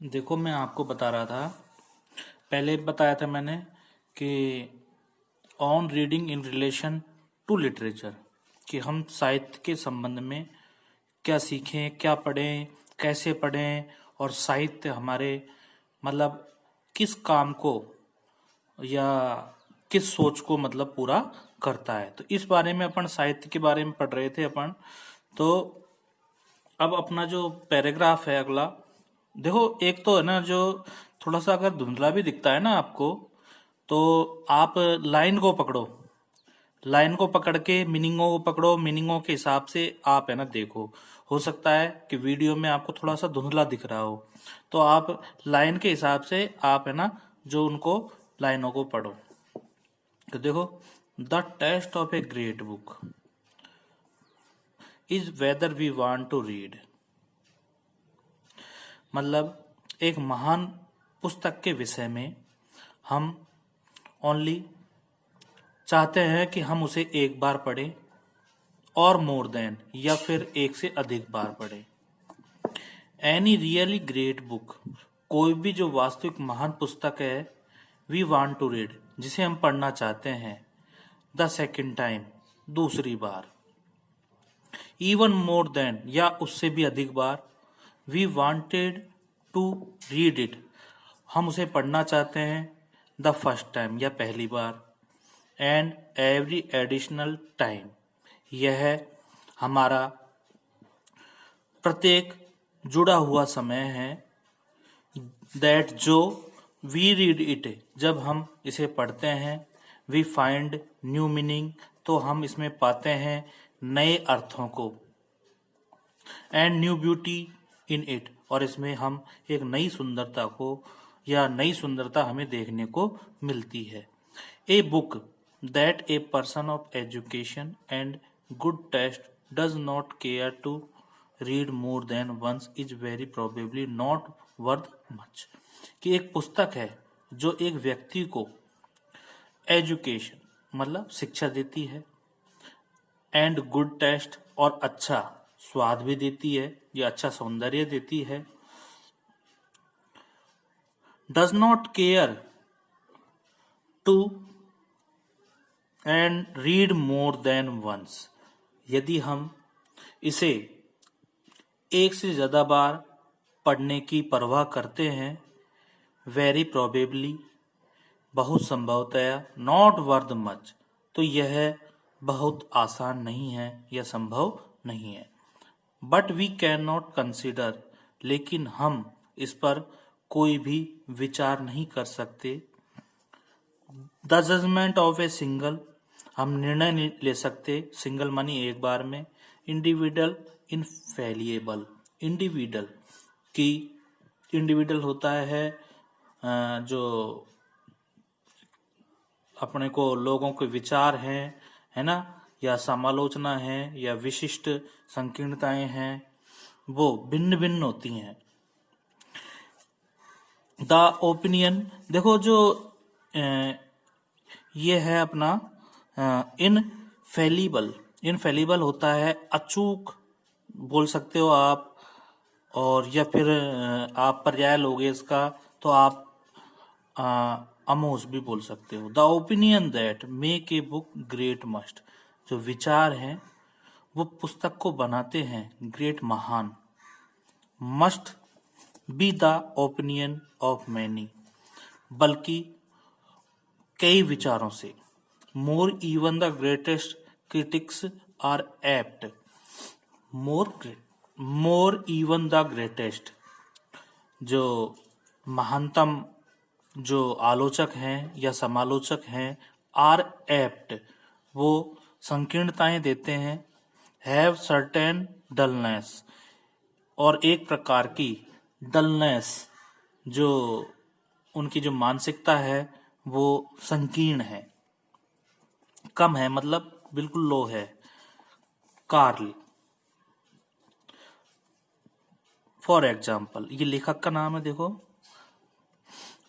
देखो, मैं आपको बता रहा था, पहले बताया था मैंने कि on reading in relation to literature, कि हम साहित्य के संबंध में क्या सीखें, क्या पढ़ें, कैसे पढ़ें, और साहित्य हमारे मतलब किस काम को या किस सोच को मतलब पूरा करता है। तो इस बारे में अपन साहित्य के बारे में पढ़ रहे थे अपन। तो अब अपना जो पैराग्राफ है अगला, देखो, एक तो है ना जो थोड़ा सा अगर धुंधला भी दिखता है ना आपको, तो आप लाइन को पकड़ो, लाइन को पकड़ के मीनिंगों को पकड़ो, मीनिंगों के हिसाब से आप है ना देखो। हो सकता है कि वीडियो में आपको थोड़ा सा धुंधला दिख रहा हो, तो आप लाइन के हिसाब से आप है ना जो उनको लाइनों को पढ़ो। तो देखो, the test of a great book is whether we want to read. मतलब एक महान पुस्तक के विषय में हम ओनली चाहते हैं कि हम उसे एक बार पढ़ें, और मोर देन या फिर एक से अधिक बार पढ़ें। एनी रियली ग्रेट बुक, कोई भी जो वास्तविक महान पुस्तक है, वी वांट टू रीड, जिसे हम पढ़ना चाहते हैं, द सेकेंड टाइम, दूसरी बार, इवन मोर देन या उससे भी अधिक बार, we wanted to read it, हम उसे पढ़ना चाहते हैं, द फर्स्ट टाइम या पहली बार, एंड एवरी एडिशनल टाइम, यह हमारा प्रत्येक जुड़ा हुआ समय है, दैट जो वी रीड इट, जब हम इसे पढ़ते हैं, वी फाइंड न्यू मीनिंग, तो हम इसमें पाते हैं नए अर्थों को, and new beauty in it, और इसमें हम एक नई सुंदरता को या नई सुंदरता हमें देखने को मिलती है। A book that a person of education and good taste does not care to read more than once is very probably not worth much. कि एक पुस्तक है जो एक व्यक्ति को एजुकेशन मतलब शिक्षा देती है, एंड गुड टेस्ट और अच्छा स्वाद भी देती है या अच्छा सौंदर्य देती है, does not care to and read more than once, यदि हम इसे एक से ज्यादा बार पढ़ने की परवाह करते हैं, वेरी प्रोबेबली बहुत संभवतया, नॉट वर्थ मच, तो यह बहुत आसान नहीं है या संभव नहीं है। But we can not consider, लेकिन हम इस पर कोई भी विचार नहीं कर सकते, the judgment of a single, हम निर्णय नहीं ले सकते, सिंगल मानी एक बार में, इंडिविजुअल इनफेलिएबल, इंडिविजुअल की इंडिविजुअल होता है जो अपने को लोगों के विचार हैं, है ना, या समालोचना है या विशिष्ट संकीर्णताएं हैं, वो भिन्न भिन्न होती हैं। द ओपिनियन, देखो जो ये है अपना इनफेलिबल, इनफेलिबल होता है अचूक बोल सकते हो आप, और या फिर आप पर्याय लोगे इसका तो आप अमोस भी बोल सकते हो। The opinion that make a book great must, जो विचार हैं वो पुस्तक को बनाते हैं ग्रेट महान, must be the opinion of many, बल्कि कई विचारों से, more even the greatest critics are apt, more even the greatest, जो महानतम जो आलोचक हैं या समालोचक हैं, आर एप्ट, वो संकीर्णताएं देते हैं, हैव सर्टेन डलनेस, और एक प्रकार की डलनेस, जो उनकी जो मानसिकता है वो संकीर्ण है, कम है, मतलब बिल्कुल लो है, कार्ल। फॉर एग्जाम्पल, ये लेखक का नाम है, देखो,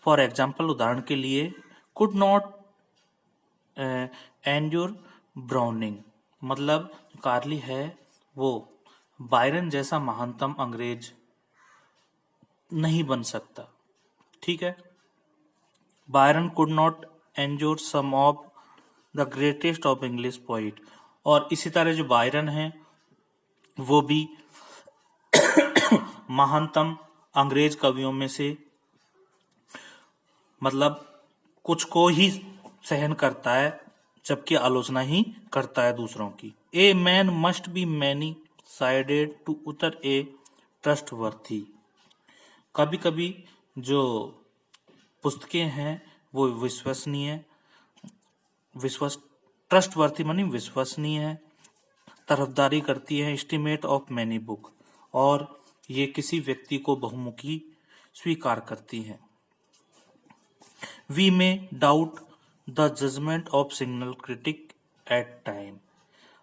फॉर एग्जाम्पल उदाहरण के लिए, कुड नॉट एंड्योर ब्राउनिंग, मतलब कार्ली है वो बायरन जैसा महानतम अंग्रेज नहीं बन सकता। ठीक है। Byron could not endure some of the greatest of English poet. और इसी तरह जो बायरन है वो भी महानतम अंग्रेज कवियों में से मतलब कुछ को ही सहन करता है, जबकि आलोचना ही करता है दूसरों की। A man must be many sided to utter a trustworthy. कभी कभी जो पुस्तकें हैं वो ट्रस्टवर्थी मानी विश्वसनीय है, तरफदारी करती है, एस्टिमेट ऑफ मैनी बुक, और ये किसी व्यक्ति को बहुमुखी स्वीकार करती है। We may doubt the judgment of single critic at time.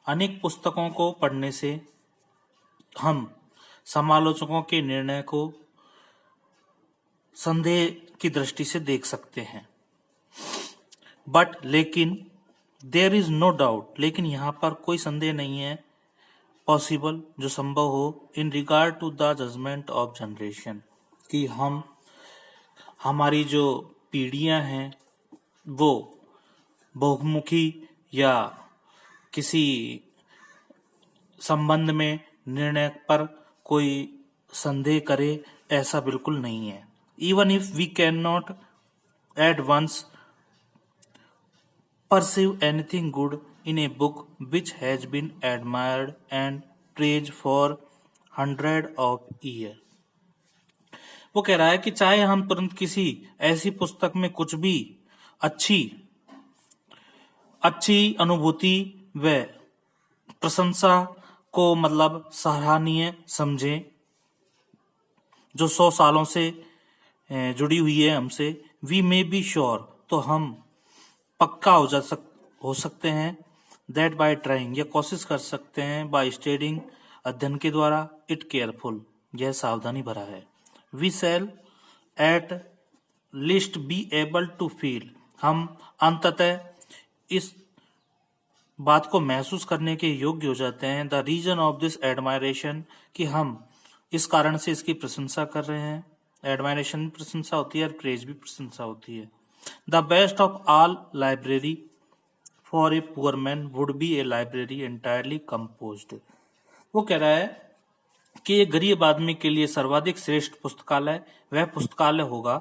अनेक पुस्तकों को पढ़ने से हम समालोचकों के निर्णय को संदेह की दृष्टि से देख सकते हैं। बट लेकिन देयर इज नो डाउट, लेकिन यहाँ पर कोई संदेह नहीं है पॉसिबल जो संभव हो in regard to the judgment of generation, कि हम हमारी जो पीढ़ियां हैं वो बहुमुखी या किसी संबंध में निर्णय पर कोई संदेह करे, ऐसा बिल्कुल नहीं है। Even if we can not at once perceive anything good in a book which has been admired and praised for hundred of years। वो कह रहा है कि चाहे हम तुरंत किसी ऐसी पुस्तक में कुछ भी अच्छी अनुभूति व प्रशंसा को मतलब सराहनीय समझें, जो 100 सालों से जुड़ी हुई है हमसे, वी मे बी श्योर, तो हम पक्का हो सकते हैं, दैट बाय ट्राइंग, या कोशिश कर सकते हैं, बाय स्टडिंग, अध्ययन के द्वारा, इट केयरफुल, यह सावधानी भरा है, we shall at least be able to feel, हम अंततः इस बात को महसूस करने के योग्य हो जाते हैं, the reason of this admiration, कि हम इस कारण से इसकी प्रशंसा कर रहे हैं। एडमायरेशन भी प्रशंसा होती है और प्रेज भी प्रशंसा होती है। The best of all library for a poor man would be a library entirely composed। वो कह रहा है कि एक गरीब आदमी के लिए सर्वाधिक श्रेष्ठ पुस्तकालय वह पुस्तकालय होगा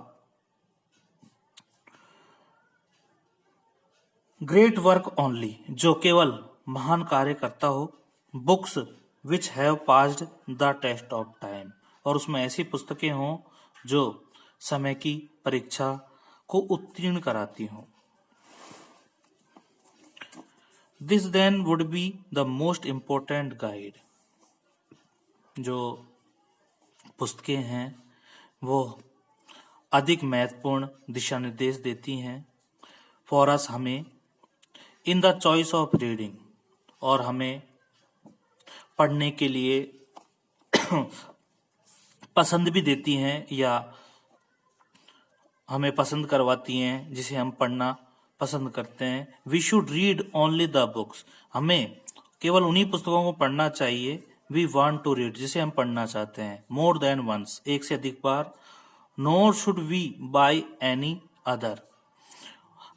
ग्रेट वर्क ओनली, जो केवल महान कार्य करता हो, books which have passed the test of time, और उसमें ऐसी पुस्तकें हों जो समय की परीक्षा को उत्तीर्ण कराती हूं। This then would be the most important guide. जो पुस्तकें हैं वो अधिक महत्वपूर्ण दिशा निर्देश देती हैं फॉर अस, हमें, in the choice of reading, और हमें पढ़ने के लिए पसंद भी देती हैं या हमें पसंद करवाती हैं जिसे हम पढ़ना पसंद करते हैं। We should read only the books, हमें केवल उन्हीं पुस्तकों को पढ़ना चाहिए, वी वांट टू रीड, जिसे हम पढ़ना चाहते हैं, मोर देन वंस, एक से अधिक बार, nor should we buy any other,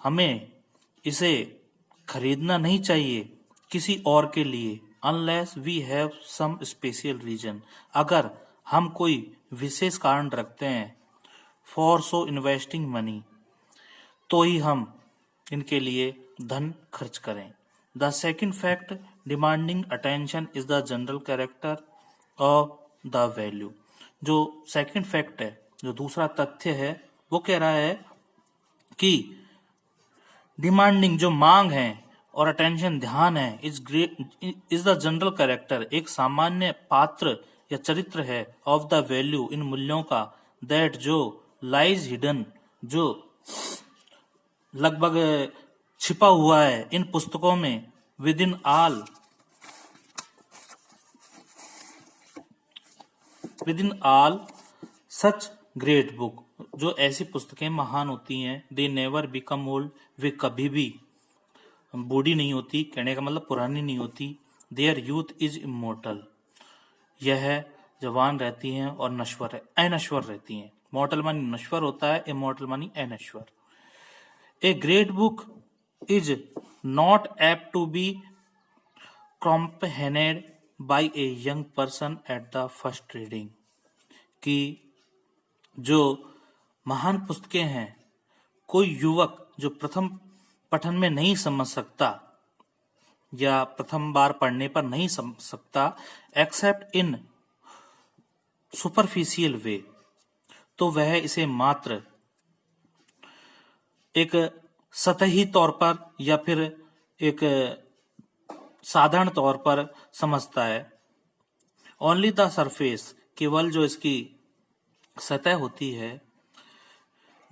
हमें इसे खरीदना नहीं चाहिए किसी और के लिए, unless we have some special reason, अगर हम कोई विशेष कारण रखते हैं, फॉर सो इन्वेस्टिंग मनी, तो ही हम इनके लिए धन खर्च करें। The second fact demanding attention is the general character of the value. जो सेकेंड फैक्ट है, जो दूसरा तथ्य है, वो कह रहा है कि डिमांडिंग जो मांग है और अटेंशन ध्यान है, इज द जनरल कैरेक्टर, एक सामान्य पात्र या चरित्र है, ऑफ द वैल्यू, इन मूल्यों का, दैट जो लाइज हिडन, जो लगभग छिपा हुआ है इन पुस्तकों में, with in all such great book, जो ऐसी पुस्तकें महान होती हैं, दे नेवर बिकम ओल्ड, वे कभी भी बूढ़ी नहीं होती, कहने का मतलब पुरानी नहीं होती, देयर यूथ इज इमोर्टल, यह जवान रहती हैं और अनश्वर रहती हैं। मॉर्टल मानी नश्वर होता है, इमॉर्टल मानी अनश्वर। A great book is not apt to be comprehended by a young person at the first reading। कि जो महान पुस्तकें हैं कोई युवक जो प्रथम पठन में नहीं समझ सकता या प्रथम बार पढ़ने पर नहीं समझ सकता, एक्सेप्ट इन सुपरफिशियल वे, तो वह इसे मात्र एक सतही तौर पर या फिर एक साधारण तौर पर समझता है। ओनली द सरफेस, केवल जो इसकी सतह होती है।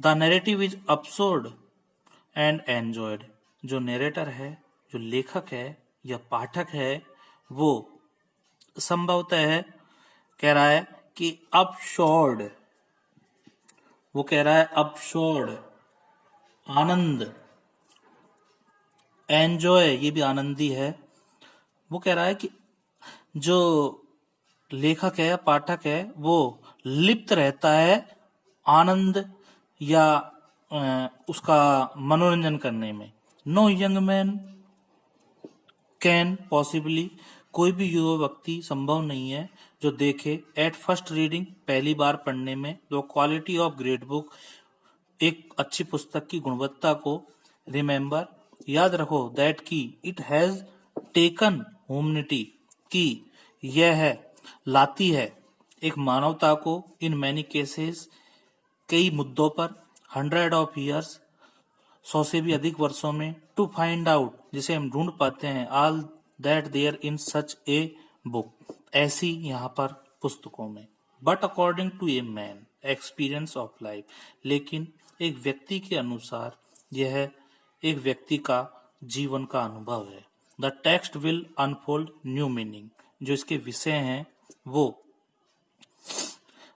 The narrative is absorbed and enjoyed, जो नरेटर है, जो लेखक है या पाठक है, वो संभवतः कह रहा है कि अपशोर्ड, वो कह रहा है अपशोर्ड, आनंद, एंजॉय ये भी आनंदी है। वो कह रहा है कि जो लेखक है, पाठक है, वो लिप्त रहता है आनंद या उसका मनोरंजन करने में। No young man can possibly, कोई भी युवा व्यक्ति संभव नहीं है जो देखे एट फर्स्ट रीडिंग, पहली बार पढ़ने में, the quality of great book, एक अच्छी पुस्तक की गुणवत्ता को, रिमेंबर याद रखो, दैट की इट हैज टेकन ह्यूमनिटी, की यह लाती है एक मानवता को, इन मैनी केसेस, कई मुद्दों पर, 100 ऑफ ईयर्स, 100 से भी अधिक वर्षों में, टू फाइंड आउट, जिसे हम ढूंढ पाते हैं, all that there in such a book, ऐसी यहाँ पर पुस्तकों में। But according to a man experience of life, लेकिन एक व्यक्ति के अनुसार यह एक व्यक्ति का जीवन का अनुभव है। The text will unfold new meaning, जो इसके विषय हैं वो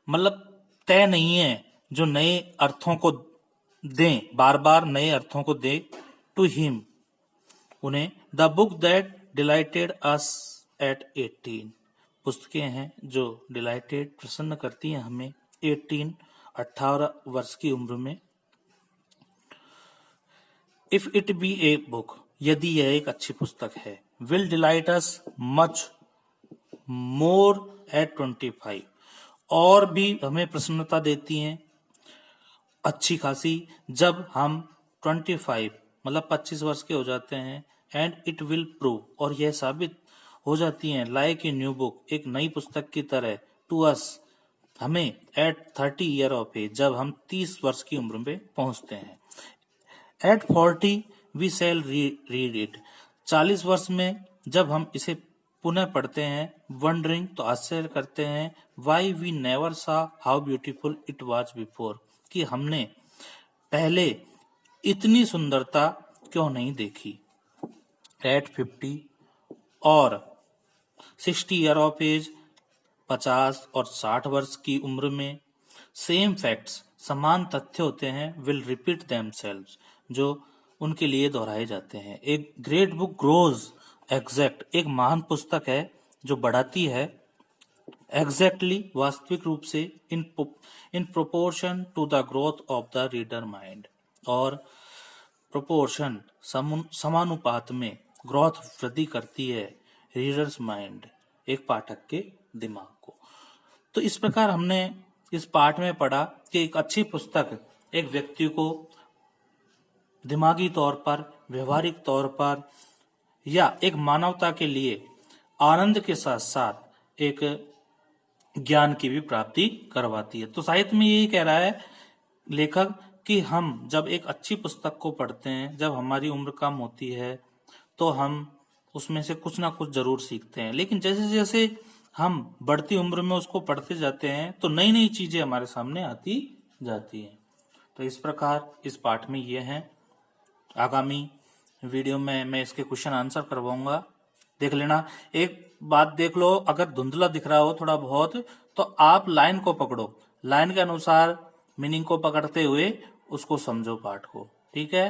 मतलब तय नहीं है, जो नए अर्थों को दें, बार बार नए अर्थों को दे, टू हिम, उन्हें। The book that dilated us at 18, पुस्तकें हैं जो डिलाइटेड, प्रसन्न करती हैं हमें, 18 वर्ष की उम्र में। If it be a book, यदि यह एक अच्छी पुस्तक है, will delight us much more at 25, और भी हमें प्रसन्नता देती हैं अच्छी खासी जब हम 25 मतलब 25 वर्ष के हो जाते हैं। एंड इट विल प्रूव, और यह साबित हो जाती हैं, लाइक ए न्यू बुक, एक नई पुस्तक की तरह, टू अस, हमें, एट 30 ईयर ऑफ एज, जब हम 30 वर्ष की उम्र में पहुंचते हैं। At 40 we shall read it, 40 वर्ष में जब हम इसे पुनः पढ़ते हैं, वंडरिंग, तो आश्चर्य करते हैं, वाई वी नेवर सा how beautiful it was before, कि हमने पहले इतनी सुंदरता क्यों नहीं देखी। एट 50 और 60 ईयर ऑफ एज, 50 और 60 वर्ष की उम्र में, सेम फैक्ट्स, समान तथ्य होते हैं, विल रिपीट देमसेल्व्स, जो उनके लिए दोहराए जाते हैं। एक ग्रेट बुक ग्रोज एग्जैक्ट, एक महान पुस्तक है जो बढ़ाती है एग्जैक्टली, वास्तविक रूप से, in proportion to the growth of the reader mind, और प्रोपोर्शन समानुपात में ग्रोथ वृद्धि करती है रीडर्स माइंड, एक पाठक के दिमाग को। तो इस प्रकार हमने इस पाठ में पढ़ा कि एक अच्छी पुस्तक एक व्यक्ति को दिमागी तौर पर, व्यवहारिक तौर पर या एक मानवता के लिए आनंद के साथ साथ एक ज्ञान की भी प्राप्ति करवाती है। तो साहित्य में यही कह रहा है लेखक कि हम जब एक अच्छी पुस्तक को पढ़ते हैं, जब हमारी उम्र कम होती है, तो हम उसमें से कुछ ना कुछ जरूर सीखते हैं, लेकिन जैसे जैसे हम बढ़ती उम्र में उसको पढ़ते जाते हैं तो नई नई चीजें हमारे सामने आती जाती हैं। तो इस प्रकार इस पाठ में ये है। आगामी वीडियो में मैं इसके क्वेश्चन आंसर करवाऊंगा, देख लेना। एक बात देख लो, अगर धुंधला दिख रहा हो थोड़ा बहुत तो आप लाइन को पकड़ो, लाइन के अनुसार मीनिंग को पकड़ते हुए उसको समझो पाठ को, ठीक है।